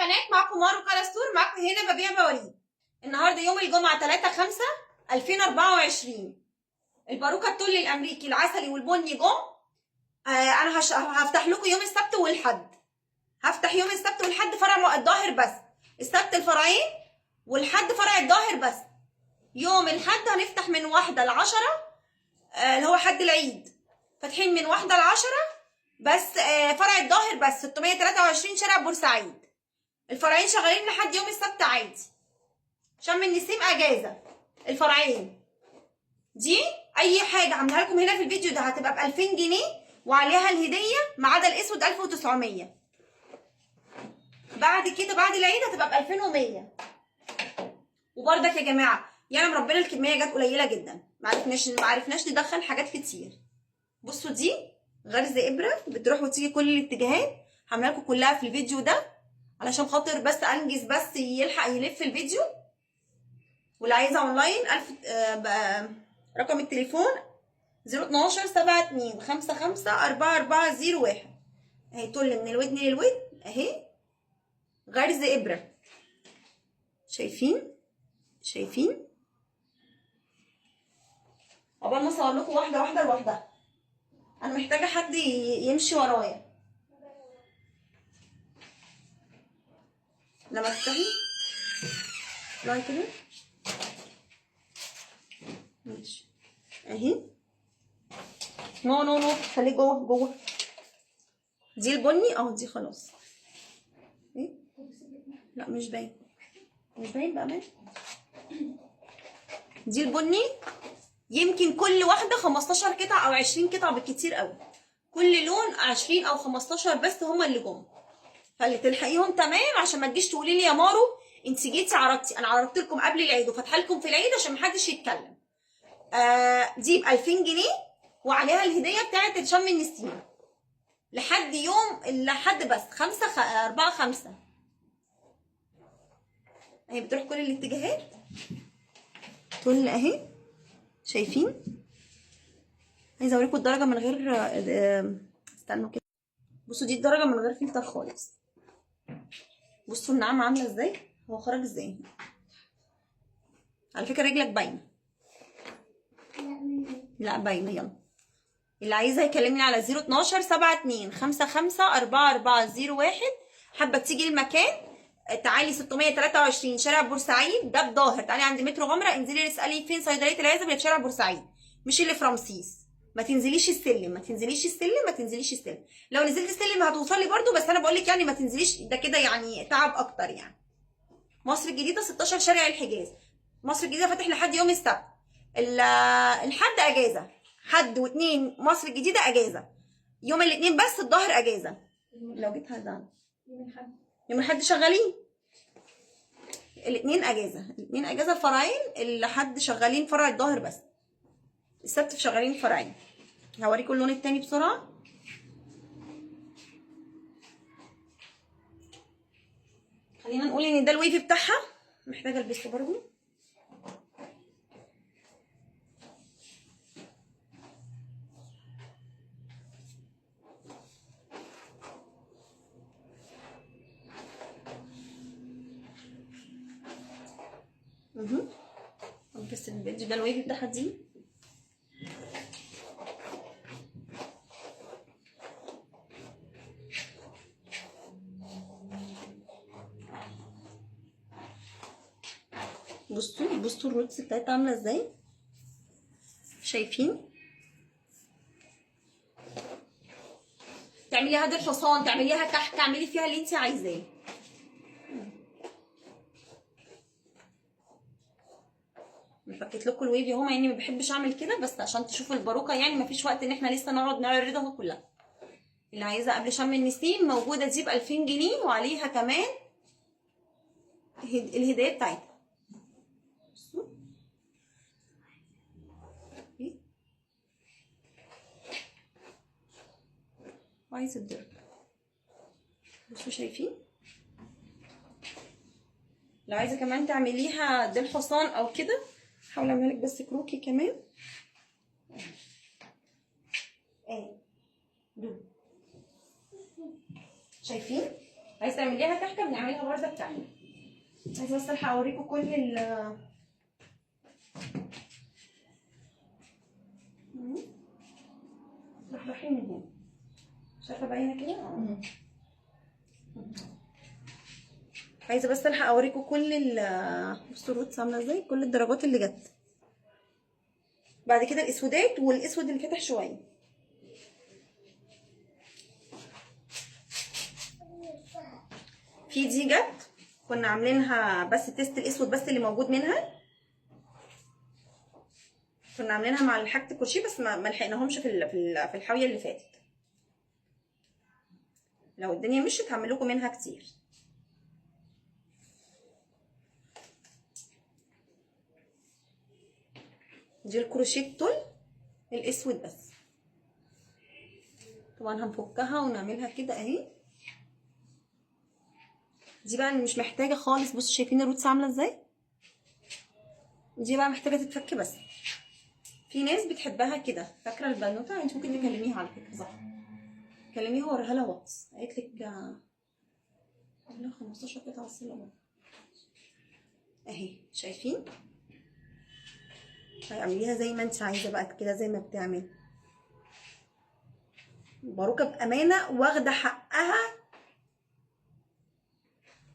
بنات، معاكم مارو كلاستور، معاكم هنا ببيع بوريد. النهارده يوم الجمعه 3/5/2024. الباروكه التولي الامريكي العسلي والبني جم. انا هفتح لكم يوم السبت والحد. هفتح يوم السبت والحد فرع الظاهر بس. السبت الفرعين والحد فرع الظاهر بس. يوم الحد هنفتح من 1 ل10 اللي هو حد العيد. فاتحين من 1 ل10 بس. فرع الظاهر بس 623 شارع بورسعيد. الفرعين شغالين لحد يوم السبت عادي. شم النسيم اجازه. الفرعين دي اي حاجه عاملها لكم هنا في الفيديو ده هتبقى ب 2000 جنيه وعليها الهديه ما عدا الاسود 1900. بعد كده بعد العيد هتبقى ب 2100. وبرضك يا جماعه يعني ربنا الكميه جت قليله جدا، ما عرفناش ندخل حاجات كتير. بصوا دي غرز ابره بتروح وتيجي كل الاتجاهات، هعملها لكم كلها في الفيديو ده علشان خاطر بس انجز بس يلحق يلف الفيديو. واللي عايزه اونلاين رقم التليفون 012 72 55 4401. اهي تل من الودن للودن اهي غرز ابره. شايفين عقبال ما اصور لكم واحده واحده لوحدها. انا محتاجه حد يمشي ورايا. لما تفتحي لا كده ماشي اهي. نو خليه جوه. دي البني اهو، دي خلاص. ايه لا مش باين بأمان. دي البني يمكن كل واحده 15 قطعه او 20 قطعه بالكتير قوي. كل لون 20 او 15 بس هما اللي جم، فاللي تلحقيهم تمام عشان ما تجيش تقولي لي يا مارو انت جيتي عرضتي. انا عرضت لكم قبل العيد وفاتحه لكم في العيد عشان محدش يتكلم. دي ب 2000 جنيه وعليها الهديه بتاعت شم النسيم لحد يوم لحد بس 4/5. اهي بتروح كل الاتجاهات تقول اهي. شايفين؟ عايزه اوريكم الدرجه من غير استنوا كده. بصوا دي الدرجه من غير فلتر خالص. بصوا النعامه عامله ازاي، هو خرج ازاي. على فكره رجلك باينه. لا باينه. يلا اللي عايزه يكلمني على 012 72 55 4401. حابه تيجي المكان تعالي 623 شارع بورسعيد ده بظاهر. تعالي عند مترو غمره انزلي اسالي فين صيدليه العزب اللي في شارع بورسعيد، مش اللي في رمسيس. ما تنزليش السلم. لو نزلت السلم هتوصلي برده، بس انا بقول لك يعني ما تنزليش، ده كده يعني تعب اكتر يعني. مصر الجديده 16 شارع الحجاز. مصر الجديده فاتح لحد يوم السبت. الحد اجازه، حد واثنين مصر الجديده اجازه. يوم الاثنين بس الظهر اجازه. لو جيت هزعل. يوم الحد شغالين. الاثنين اجازه الفرعين. الحد شغالين فرع الظهر بس. السبت شغالين الفرعين. هوريكم اللون التاني بسرعه. خلينا نقول ان ده الويفي بتاعها. محتاجه البسه برضو. بس الفيديو ده الويفي بتاعها دي. بصوا الروتس بتاعتها عامله ازاي. شايفين؟ تعمليها ديل حصان، تعمليها كحك، تعملي فيها اللي انت عايزاه. فكيت لكم الويفي اهو، مع اني ما بحبش اعمل كده بس عشان تشوفوا الباروكه يعني ما فيش وقت ان احنا لسه نقعد نعرضها كلها. اللي عايزه قبل شم النسيم موجوده دي ب 2000 جنيه وعليها كمان الهديه بتاعتها. بصوا وعايزه الدرج. بصوا شايفين؟ لو عايزه كمان تعمليها ديل حصان او كده هحاول اعملها لك بس كروكي كمان. اهي دول شايفين؟ عايز تعمليها كحكه بنعملها برده بتاعنا. عايزه بس الحق اوريكم كل ال رحرحين من هنا، مش عارفه باينه كده. عايزه بس الحق اوريكم كل بصوا الروتس عامله ازاي، كل الدرجات اللي جت. بعد كده الاسودات والاسود اللي فاتح شويه. في دي جت كنا عاملينها بس تيست الاسود بس اللي موجود منها، كنا عاملينها مع حاجه الكروشيه بس ما لحقناهمش في الحاويه اللي فاتت. لو الدنيا مشيت هعمل لكم منها كتير. دي الكروشيه التل الاسود بس. طبعا هنفكها ونعملها كده اهي. دي بقى اللي مش محتاجه خالص. بصوا شايفين الروتس عامله ازاي؟ دي بقى محتاجه تتفك بس. في ناس بتحبها كده. فاكره البنوته؟ انت ممكن تكلميها على فكره. صح، كلميها وريها لها واتس. قالت لك لا 15 قطعه السلة اهي. شايفين؟ هتعمليها زي ما انت عايزه بقى كده، زي ما بتعمل باروكه بامانه، واخده حقها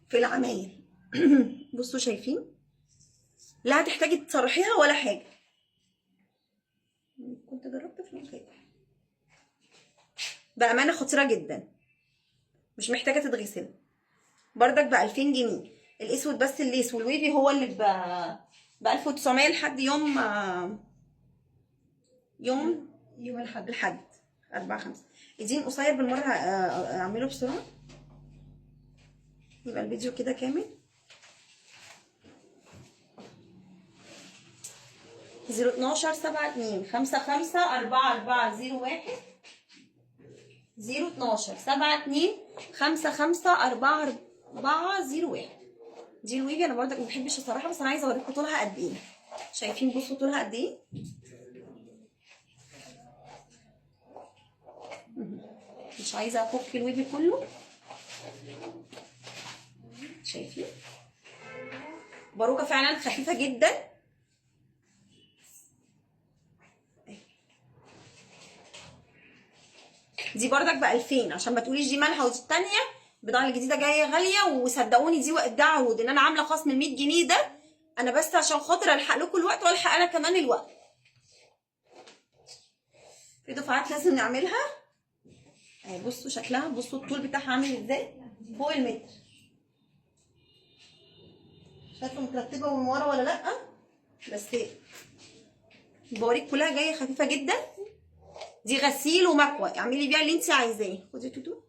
في العمايل. بصوا شايفين؟ لا هتحتاجي تصرحيها ولا حاجه. كنت جربت في المكان بامانه خطيره جدا، مش محتاجه تتغسل. بردك ب 2000 جنيه الاسود بس. الليس والويفي هو اللي ب 1900 لحد يوم الحد 4/5. اديني قصير بالمره. اعمله بسرعه يبقى الفيديو كده كامل. 012 72 55 4401 012 72 55 4401. دي الويفي. انا برضك ما بحبش الصراحه، بس انا عايزه اوريكم طولها قد ايه. شايفين؟ بصوا طولها قد ايه. مش عايزه افك الويفي كله. شايفين؟ باروكه فعلا خفيفه جدا. دي بردك ب 2000 عشان ما تقوليش دي مالها ودي الثانيه. البضاعه الجديده جايه غاليه، وصدقوني دي ده عهود ان انا عامله خصم ال 100 جنيه ده. انا بس عشان خاطر الحق لكم الوقت والحق انا كمان الوقت. في دفعات لازم نعملها اهي. بصوا شكلها، بصوا الطول بتاعها عامل ازاي، فوق المتر. مش عارفه مترتبه من ورا ولا لا، بس بوريك كلها جايه خفيفه جدا. دي غسيل ومكوى، اعملي بيها اللي انت عايزاه. خدي توتو.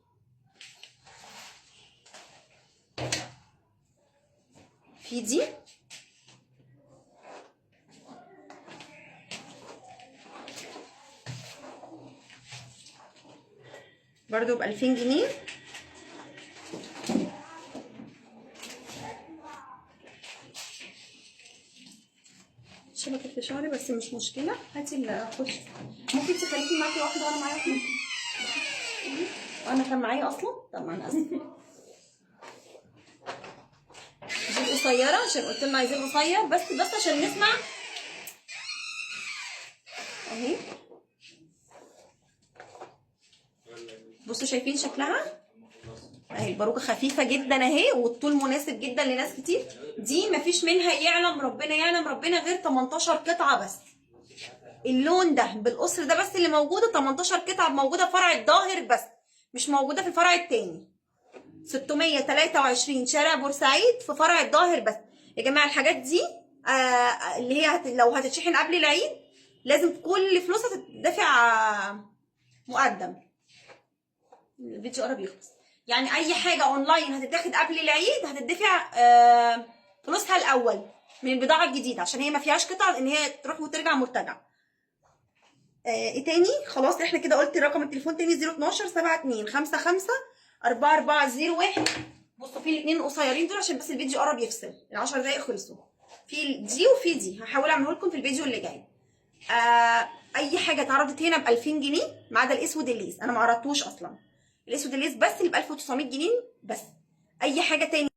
في دي برضو ب 2000 جنيه. شبكت في شعري بس مش مشكله. هاتي الخش. ممكن تخليكي معاكي واحده وانا معايا واحده. وانا كان معايا اصلا. طب انا اسفه. دي قصيره عشان قلت لنا عايزين قصير بس عشان نسمع اهي. بصوا شايفين شكلها اهي. الباروكه خفيفه جدا اهي، والطول مناسب جدا لناس كتير. دي مفيش منها يعلم ربنا يعلم ربنا غير 18 قطعه بس. اللون ده بالقصر ده بس اللي موجوده. 18 قطعه موجوده في فرع الظاهر بس، مش موجوده في الفرع التاني. 623 شارع بورسعيد في فرع الظاهر بس. يا جماعه الحاجات دي اللي هي لو هتتشحن قبل العيد لازم كل فلوسها تدفع مقدم. الفيديو قرب يخلص. يعني اي حاجه اونلاين هتتاخد قبل العيد هتدفع فلوسها الاول من البضاعه الجديده، عشان هي ما فيهاش قطع ان هي تروح وترجع مرتجع. ايه تاني؟ خلاص احنا كده. قلت رقم التليفون تاني 012 72 55 4401. بصوا في الاثنين القصيرين دول عشان بس الفيديو قرب يفصل. ال10 دقايق خلصوا. في دي وفي دي هحاول اعمله لكم في الفيديو اللي جاي. اي حاجه اتعرضت هنا ب 2000 جنيه ما عدا الاسود الليس. انا ما عرضتوش اصلا. الاسود الليس بس اللي ب 1900 جنيه بس. اي حاجه تاني